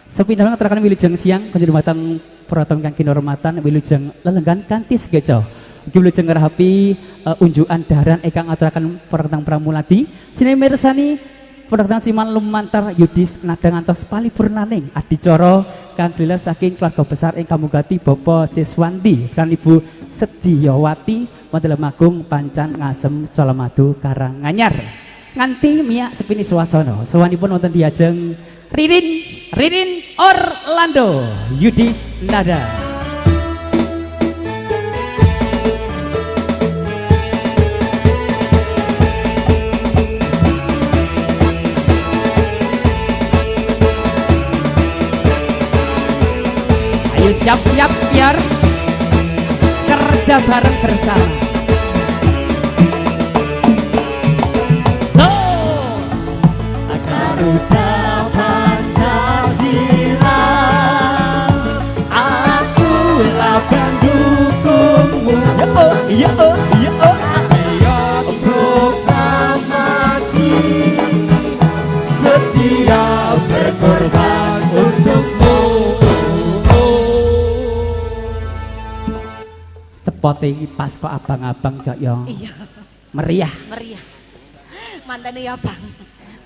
Sepindah ngaturaken wilujeng siang kanjeng Pratom kang kinurmatan wilujeng lelenggan kanthi segeca. Ugi wilujeng ngerahapi unjukan daharan ingkang ngaturaken pertang pramulati sinemirsani pertang siman lumantar Yudis Nada ngantos palipurnaning adicara kang dilas saking keluarga besar ingkang mugati Bapak Siswanti sekarang Ibu Sediyawati Madela Agung Pancan Ngasem Colomadu Karanganyar nganti miyak sepini swasana sawanipun wonten diajeng Ririn Orlando Yudis Nada. Ayo siap-siap biar kerja bareng bersama. So, Garuda Pancasila, akulah pendukungmu. Ya oh. Rakyat proklamasi, setia berkorban untukmu. Sepote iki pas kok abang-abang gak ya? Iya. Meriah. Mantene ya, Bang.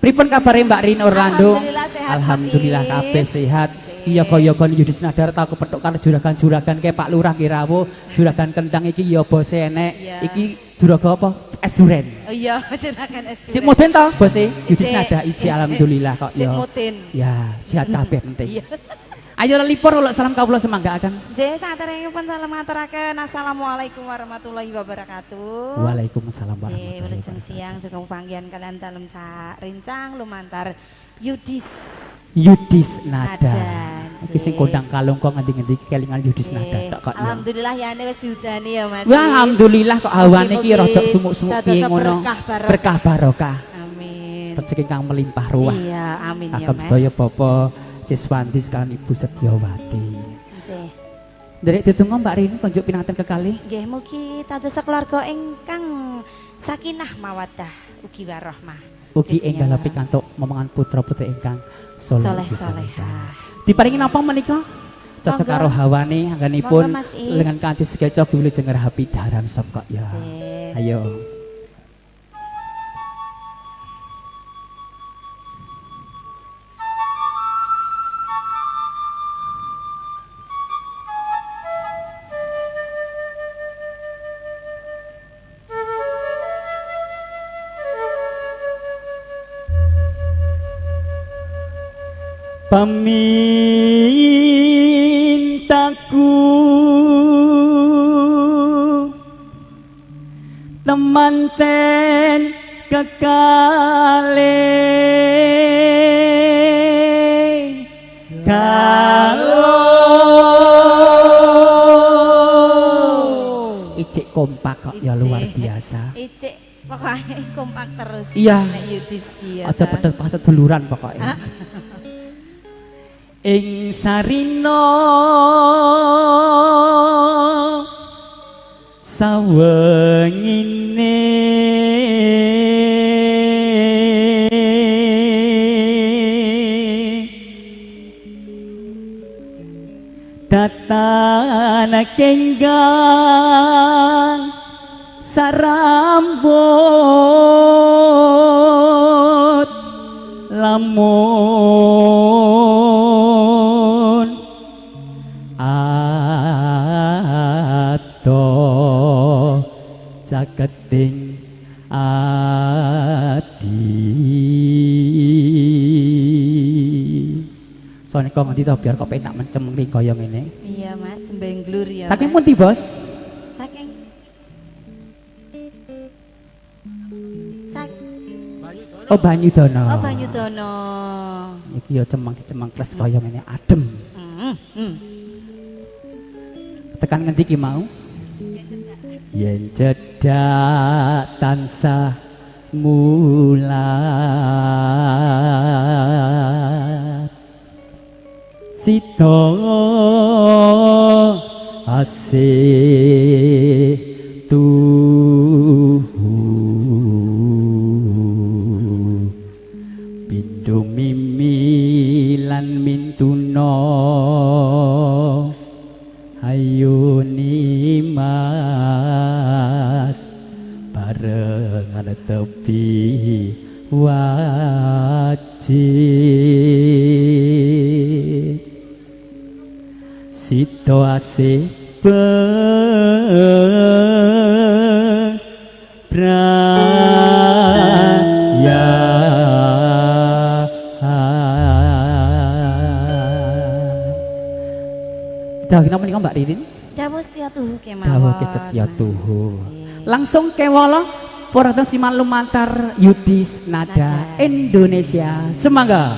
Pripun kabare Mbak Rin Orlando? Alhamdulillah sehat. Alhamdulillah kabeh sehat. Iya kaya kon Yudis Nada tak kepethuk karo juragan-juragan ke Pak Lurah Kirawo, juragan kentang iki ya bose enek. Iya. Iki juragan apa? Es duren. Oh iya, juragan es duren. Cik Mudin to bose Yudis Cik. Nada iji alhamdulillah kok Cik ya. Mudin. Ya, sehat kabeh penting. Iya. Ayo lelipur uluk salam kawula semanggaaken. Nggih, saderengipun salam ngaturaken assalamualaikum warahmatullahi wabarakatuh. Waalaikumsalam Nggih, warahmatullahi wilujeng wabarakatuh. siang sugeng panggihan kalian dalem rincang lumantar Yudis Nada. Nada, Iki sing kondang kalung kok ngendi-ngendi kelingan Yudis Nggih. Nada tok kok ya. Alhamdulillah ya wis diudani ya Mas. Wah, alhamdulillah kok awane iki Mugi-mugi rada sumuk-sumuk piye dadosa ngono. Berkah barokah. Amin. Rezeki kang melimpah ruah. Iya, amin ya Agem Mas. sedaya Bapak Siswanti sekalian Ibu Sedyawati. Nggih. Nderek ditunggu Mbak Rini konjuk pinanten kekalih. Nggih, mugi tadosa keluarga ingkang sakinah mawaddah ugi warahmah. Ugi enggal pikantuk momongan putra-putri ingkang saleh Soleh-solehah. Diparingi napa menika? Cocok Monggo. karo hawane anggenipun Monggo, Mas Is. lengan kanthi sekeca wilujeng ngerahapi daharan sop kok ya. Nggih. Ayo. Pamintaku temanten kekalih kalau icik kompak kok ya luar biasa. Icik pokoknya kompak terus. Iya. Nek Yudis ki ya. Aja ta. pedhot pas duluran pokoknya. Ing sarina sawengine datana kenggang sarambut lamun ato caketing ati soalnya kok ngerti tau biar kok penak mencem kaya ngene. Iya Mas, jembenglur ya. Saking Mas. pundi bos? Saking Oh Banyudono. Oh Banyudono. Iki ya cemang plus kaya ngene adem. Tekan ngendi ki mau? Yen cedak tansah mulat sito asih tuhu pindho mimi lan mintuna no ayu nimas barengan tepi wajib situasi beraya Dawuh napa nika Mbak Ririn? Dawuh setya tuhu kemawon. Dawuh setya tuhu. Langsung kewala Puratan Siman lumantar Yudis Nada Indonesia. Semangga.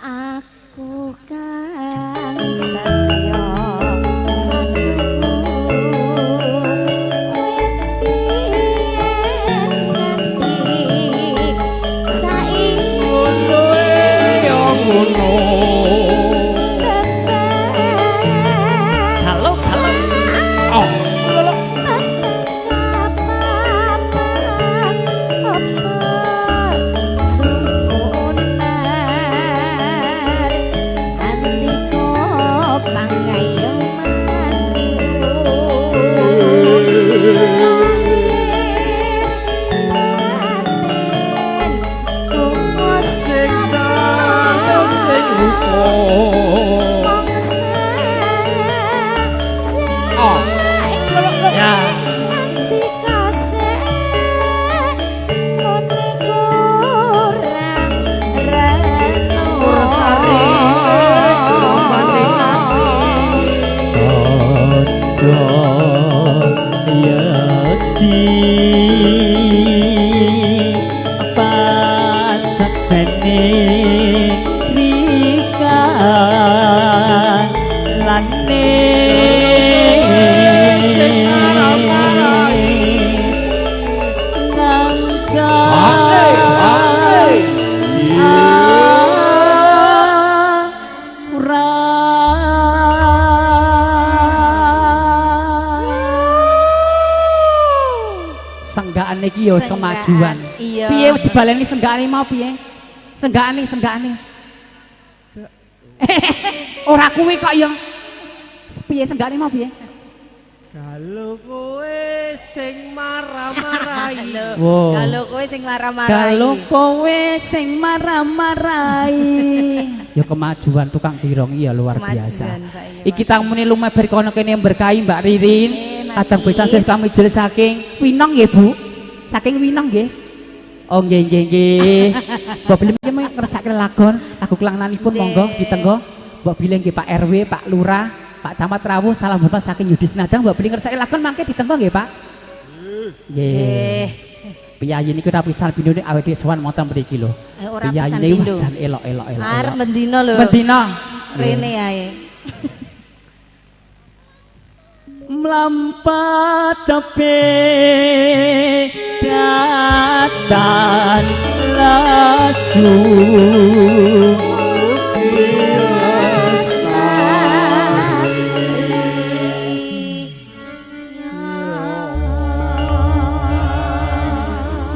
Aku kan satya satu Senggakan iki ya kemajuan. Iya. Piye dibaleni senggakane mau piye? Senggakane. Ora kuwi kok ya. Piye senggakane mau piye? Kalau kowe sing marah-marahi. Wow. Kalau kowe sing marah-marahi. Kalau kowe sing marah-marahi. Ya kemajuan tukang kirong ya luar biasa. Iki tangmune lumeber kono kene berkahi Mbak Ririn. Kadang bisa kami jelas saking Winong nggih Bu. Saking Winong nggih. Oh nggih. Mbok bilih iki ngersake lakon, lagu kelanganipun monggo ditenggo. Mbok bilih nggih Pak RW, Pak Lurah, Pak Camat Rawuh, salam hormat saking Yudis Nada. Mbok bilih ngersake lakon mangke ditenggo nggih Pak. Nggih. Piyayi niku rapi pisah pindhone awake dhewe sowan wonten mriki lho. Piyayi niku jan elok-elok. Arep mendina lho. Mendina. Rene ae. Mlampat tepi datan lasu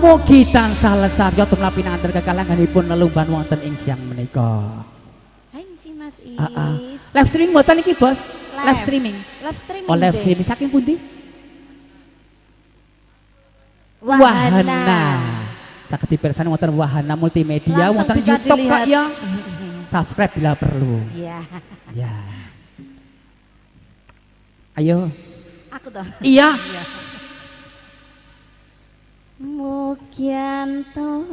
mugi tansah lestari tumrap pinanganten kekalanganipun lelumban wonten ing siang menika. Hangsi Mas Is. Live streaming mboten iki Bos? Live streaming. Live streaming. Oh, live streaming saking pundi? Wahana. Saged dipirsani wonten Wahana Multimedia wonten YouTube Kak ya. Subscribe bila perlu. Iya. Ya. Ayo. Aku toh. Iya. Mugianto.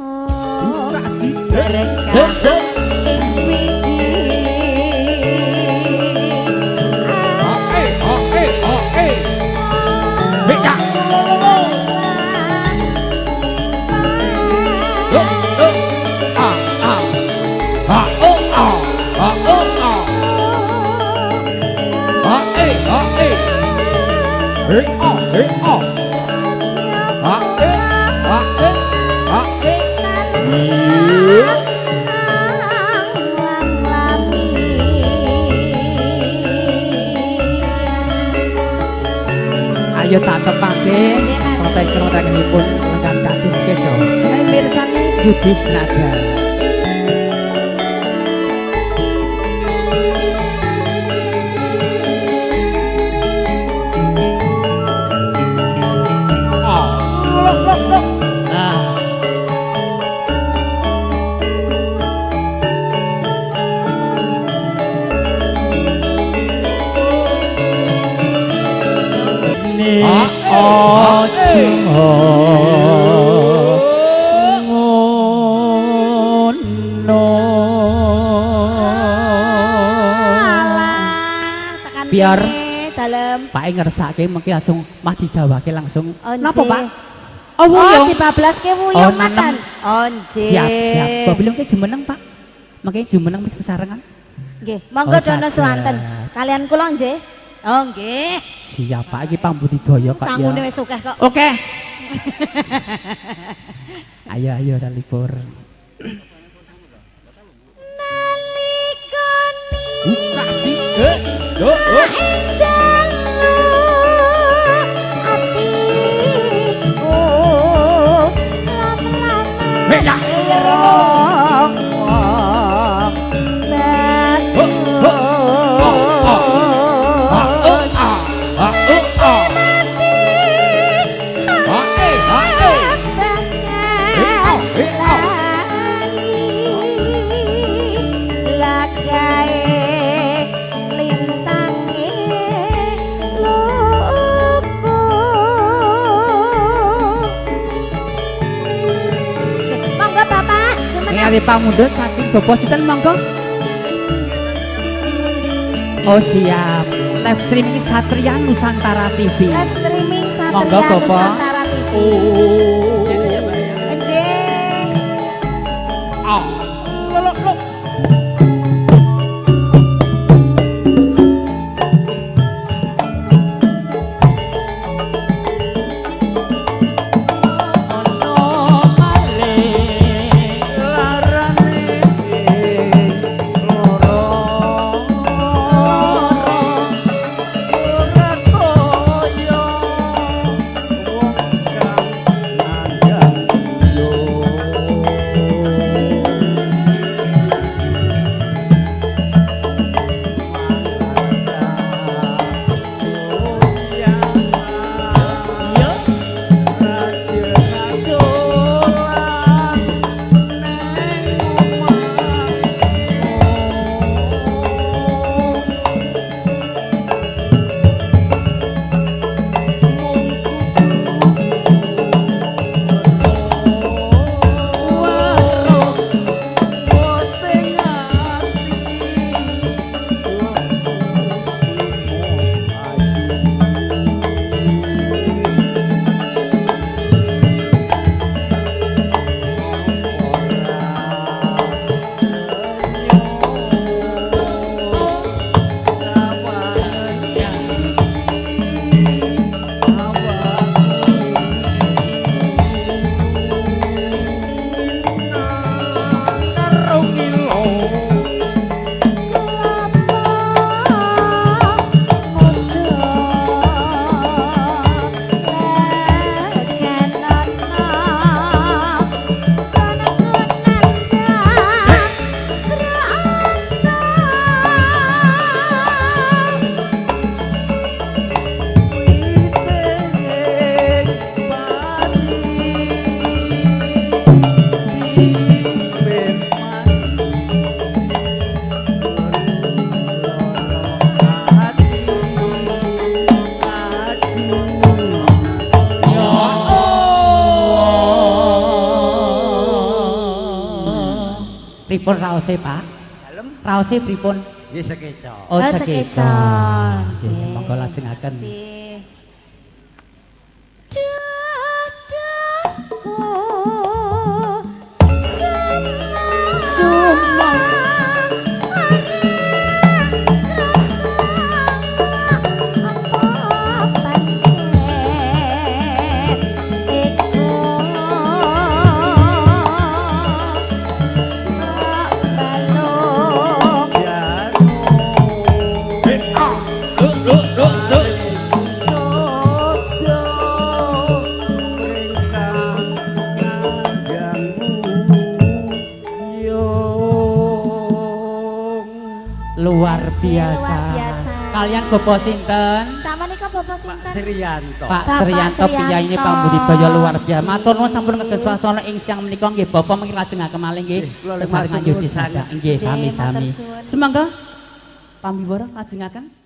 Ayo tak tepake konten-kontenipun lengan kados kejo. Sing mirsani Yudis Nada. biar dalem. Pak ngersake mengki langsung mah dijawabke langsung. Onje. Napa, Pak? Oh, Oh, wuyung. dibablaske Oh, wuyung nanem. matan. Onje. Siap. Babilung ki jumeneng, Pak. Mengki jumeneng mik sesarengan. Nggih, monggo Oh, dono saged. swanten. Kalian kula nggih. Oh, nggih. Siap, Pak iki pambudidaya, Pak Sangune ya. wis akeh kok. Oke. Ayo ora libur. Kasih. Ningali pamundhut saking Bapak sinten monggo? Oh siap. Live streaming Satria Nusantara TV. Live streaming Monggo, Satria Bapak. Nusantara TV. Jadi ya, Mbak ya. Nggih. Ah, lolok. Pripun raose, Pak? Dalem Raose pripun? nggih sekeca. Oh, sekeca. Sekecon. Nggih, monggo lajengaken. Sih. Luar biasa. Kalian Bapak sinten? Sama nika Bapak sinten? Sriyanto. Pak Bapak Sriyanto Piyayi Sriyanto. pambudidaya luar biasa. Matur nuwun sampun ngeged swasana ing siang menika nggih Bapak mengki lajengaken malih nggih. Kula Sesarengan matur nuwun yudi sada. Nggih Nggih, sami-sami. matur suwun. Semangga pambiwara lajengaken.